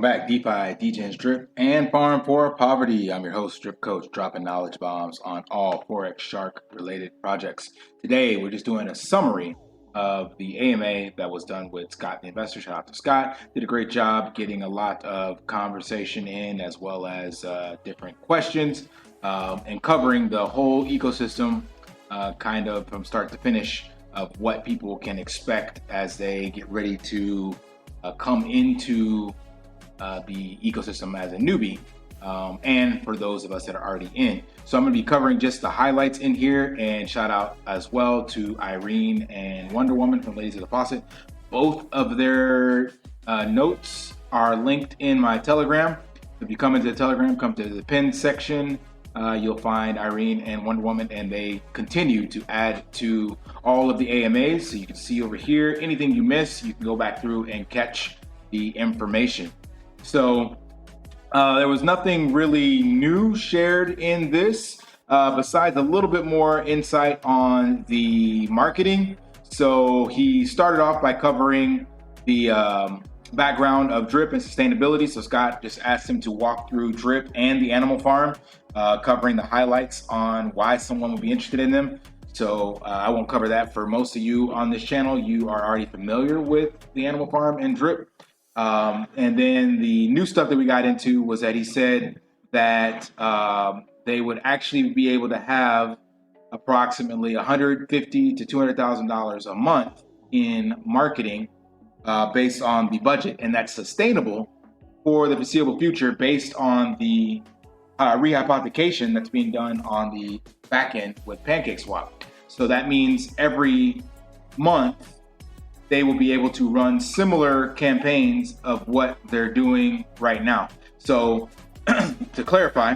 back. DeFi, DGens, Drip, and Farm for Poverty. I'm your host, Drip Coach, dropping knowledge bombs on all Forex Shark related projects. Today, we're just doing a summary of the AMA that was done with Scott the Investor. Shout out to Scott. Did a great job getting a lot of conversation in, as well as different questions, and covering the whole ecosystem kind of from start to finish of what people can expect as they get ready to come into the ecosystem as a newbie, and for those of us that are already in. So I'm going to be covering just the highlights in here, and shout out as well to Irene and Wonder Woman from Ladies of the Faucet. Both of their notes are linked in my Telegram. If you come into the Telegram, come to the pinned section, you'll find Irene and Wonder Woman, and they continue to add to all of the AMAs. So you can see over here, anything you miss, you can go back through and catch the information. So there was nothing really new shared in this, besides a little bit more insight on the marketing. So he started off by covering the background of Drip and sustainability. So Scott just asked him to walk through Drip and the animal farm, covering the highlights on why someone would be interested in them. So I won't cover that. For most of you on this channel, you are already familiar with the animal farm and Drip. And then the new stuff that we got into was that he said that they would actually be able to have approximately $150,000 to $200,000 a month in marketing based on the budget, and that's sustainable for the foreseeable future based on the rehypothecation that's being done on the back end with PancakeSwap. So that means every month they will be able to run similar campaigns of what they're doing right now. So to clarify,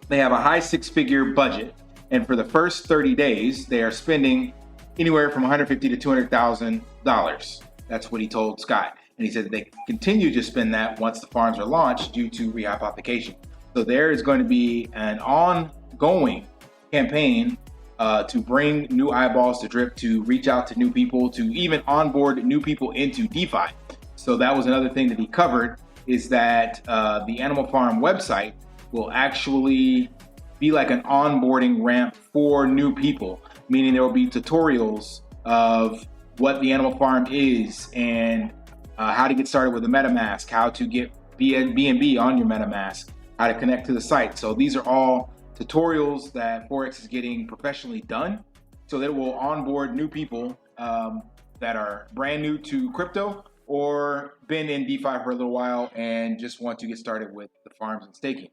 they have a high six-figure budget, and for the first 30 days, they are spending anywhere from $150,000 to $200,000. That's what he told Scott. And he said that they continue to spend that once the farms are launched due to rehypothecation. So there is going to be an ongoing campaign to bring new eyeballs to Drip, to reach out to new people, to even onboard new people into DeFi. So that was another thing that he covered, is that the Animal Farm website will actually be like an onboarding ramp for new people, meaning there will be tutorials of what the Animal Farm is, and how to get started with the MetaMask, how to get BNB on your MetaMask, how to connect to the site. So these are all tutorials that Forex is getting professionally done, so that it will onboard new people that are brand new to crypto or been in DeFi for a little while and just want to get started with the farms and staking.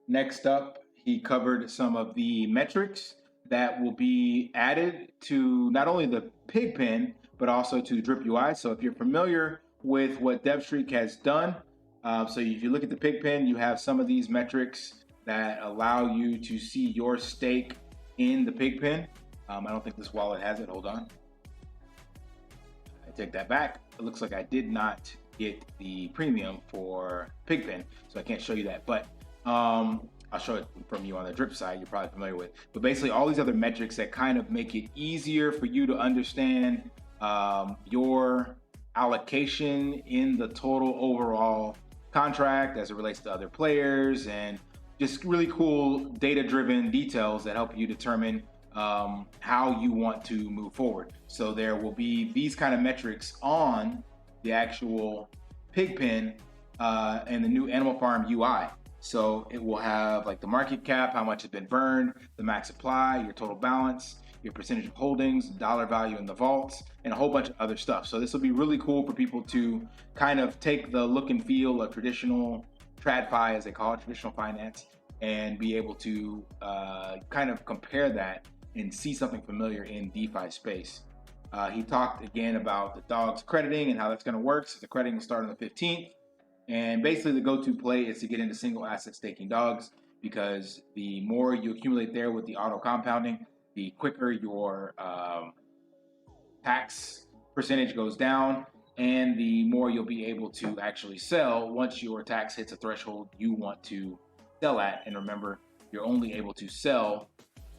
Next up, he covered some of the metrics that will be added to not only the Pigpen, but also to Drip UI. So if you're familiar with what DevStreak has done, so if you look at the Pigpen, you have some of these metrics that allow you to see your stake in the Pigpen. I don't think this wallet has it. Hold on. I take that back. It looks like I did not get the premium for Pigpen, so I can't show you that. But I'll show it from you on the Drip side, you're probably familiar with. But basically all these other metrics that kind of make it easier for you to understand your allocation in the total overall contract as it relates to other players, and just really cool data-driven details that help you determine how you want to move forward. So there will be these kind of metrics on the actual Pigpen and the new Animal Farm UI. So it will have like the market cap, how much has been burned, the max supply, your total balance, your percentage of holdings, dollar value in the vaults, and a whole bunch of other stuff. So this will be really cool for people to kind of take the look and feel of traditional TradFi, as they call it, traditional finance, and be able to kind of compare that and see something familiar in DeFi space. He talked again about the dogs crediting and how that's going to work. So the crediting will start on the 15th. And basically the go-to play is to get into single asset staking dogs, because the more you accumulate there with the auto compounding, the quicker your tax percentage goes down, and the more you'll be able to actually sell once your tax hits a threshold you want to sell at. And remember, you're only able to sell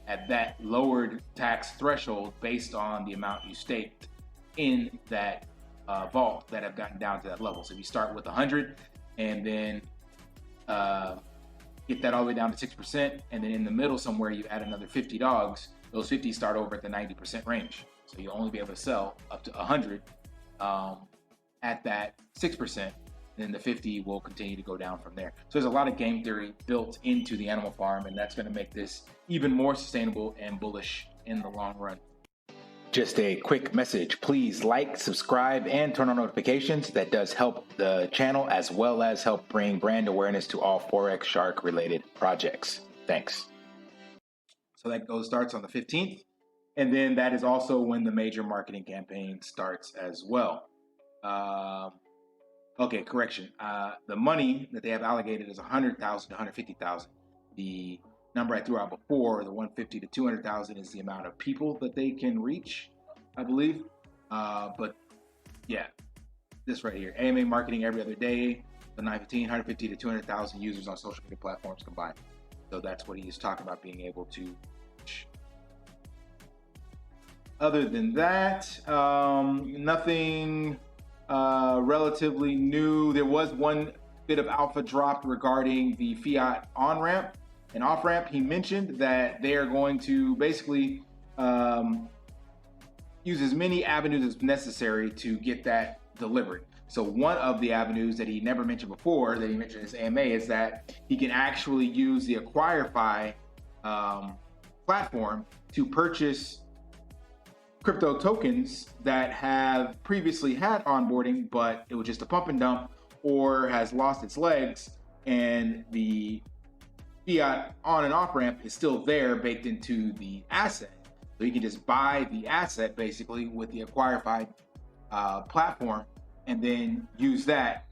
at that lowered tax threshold based on the amount you staked in that vault that have gotten down to that level. So if you start with 100 and then get that all the way down to 6%, and then in the middle somewhere you add another 50 dogs, those 50 start over at the 90% range. So you'll only be able to sell up to 100 at that 6%. Then the 50 will continue to go down from there. So there's a lot of game theory built into the animal farm, and that's going to make this even more sustainable and bullish in the long run. Just a quick message, please like, subscribe, and turn on notifications. That does help the channel as well as help bring brand awareness to all Forex Shark related projects. Thanks. So that starts on the 15th, and then that is also when the major marketing campaign starts as well. Okay, correction. The money that they have allocated is 100,000 to 150,000. The number I threw out before, the 150 to 200,000, is the amount of people that they can reach, I believe. But yeah, this right here, AMA marketing every other day, the 915, 150 to 200,000 users on social media platforms combined. So that's what he's talking about being able to reach. Other than that, nothing relatively new. There was one bit of alpha drop regarding the fiat on-ramp and off-ramp. He mentioned that they are going to basically use as many avenues as necessary to get that delivered. So one of the avenues that he never mentioned before, that he mentioned in his AMA, is that he can actually use the AcquireFi platform to purchase crypto tokens that have previously had onboarding, but it was just a pump and dump, or has lost its legs, and the fiat on and off ramp is still there baked into the asset. So you can just buy the asset basically with the AcquireFi platform and then use that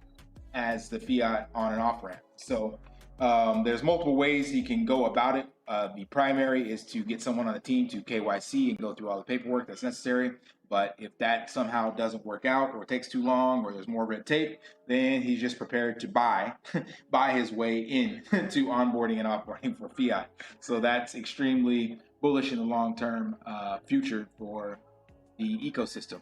as the fiat on and off ramp. So there's multiple ways you can go about it. The primary is to get someone on the team to KYC and go through all the paperwork that's necessary. But if that somehow doesn't work out, or takes too long, or there's more red tape, then he's just prepared to buy his way in to onboarding and offboarding for fiat. So that's extremely bullish in the long-term future for the ecosystem.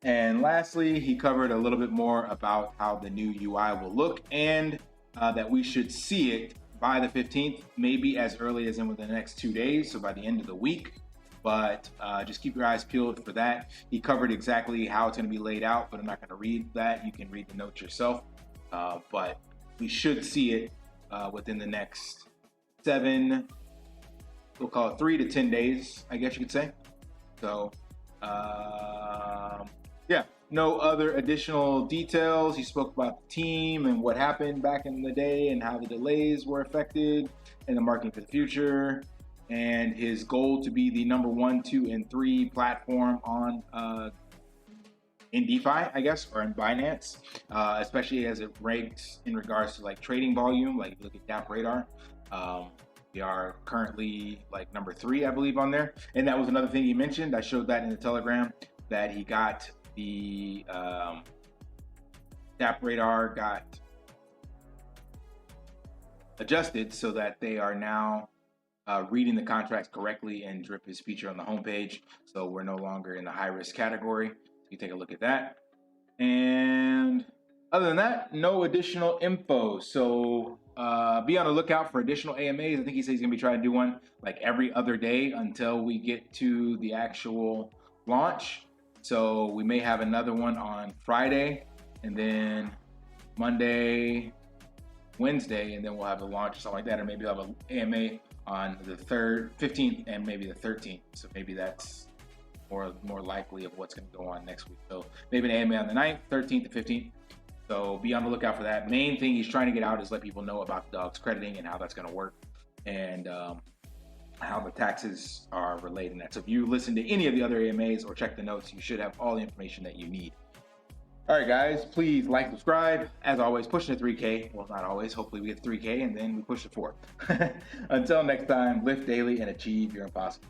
And lastly, he covered a little bit more about how the new UI will look, and that we should see it by the 15th, maybe as early as in within the next 2 days, so by the end of the week. But just keep your eyes peeled for that. He covered exactly how it's going to be laid out, but I'm not going to read that. You can read the notes yourself. But we should see it within the next 7, we'll call it 3 to 10 days, I guess you could say. So yeah, no other additional details. He spoke about the team and what happened back in the day and how the delays were affected and the marketing for the future, and his goal to be the number 1, 2, and 3 platform on in DeFi, I guess, or in Binance, especially as it ranks in regards to like trading volume. Like if you look at DApp Radar, we are currently like number 3, I believe, on there. And that was another thing he mentioned. I showed that in the Telegram, that he got the DApp Radar got adjusted so that they are now reading the contracts correctly, and Drip is featured on the homepage. So we're no longer in the high risk category. So you take a look at that. And other than that, no additional info. So be on the lookout for additional AMAs. I think he says he's gonna be trying to do one like every other day until we get to the actual launch. So we may have another one on Friday, and then Monday, Wednesday, and then we'll have a launch or something like that. Or maybe we'll have an AMA on the 15th, and maybe the 13th. So maybe that's more likely of what's going to go on next week. So maybe an AMA on the 9th, 13th, and 15th. So be on the lookout for that. Main thing he's trying to get out is let people know about the dogs crediting and how that's going to work, and how the taxes are related in that. So if you listen to any of the other AMAs or check the notes, you should have all the information that you need. All right, guys, please like, subscribe. As always, pushing to 3K. Well, not always. Hopefully we get to 3K, and then we push to 4. Until next time, lift daily and achieve your impossible.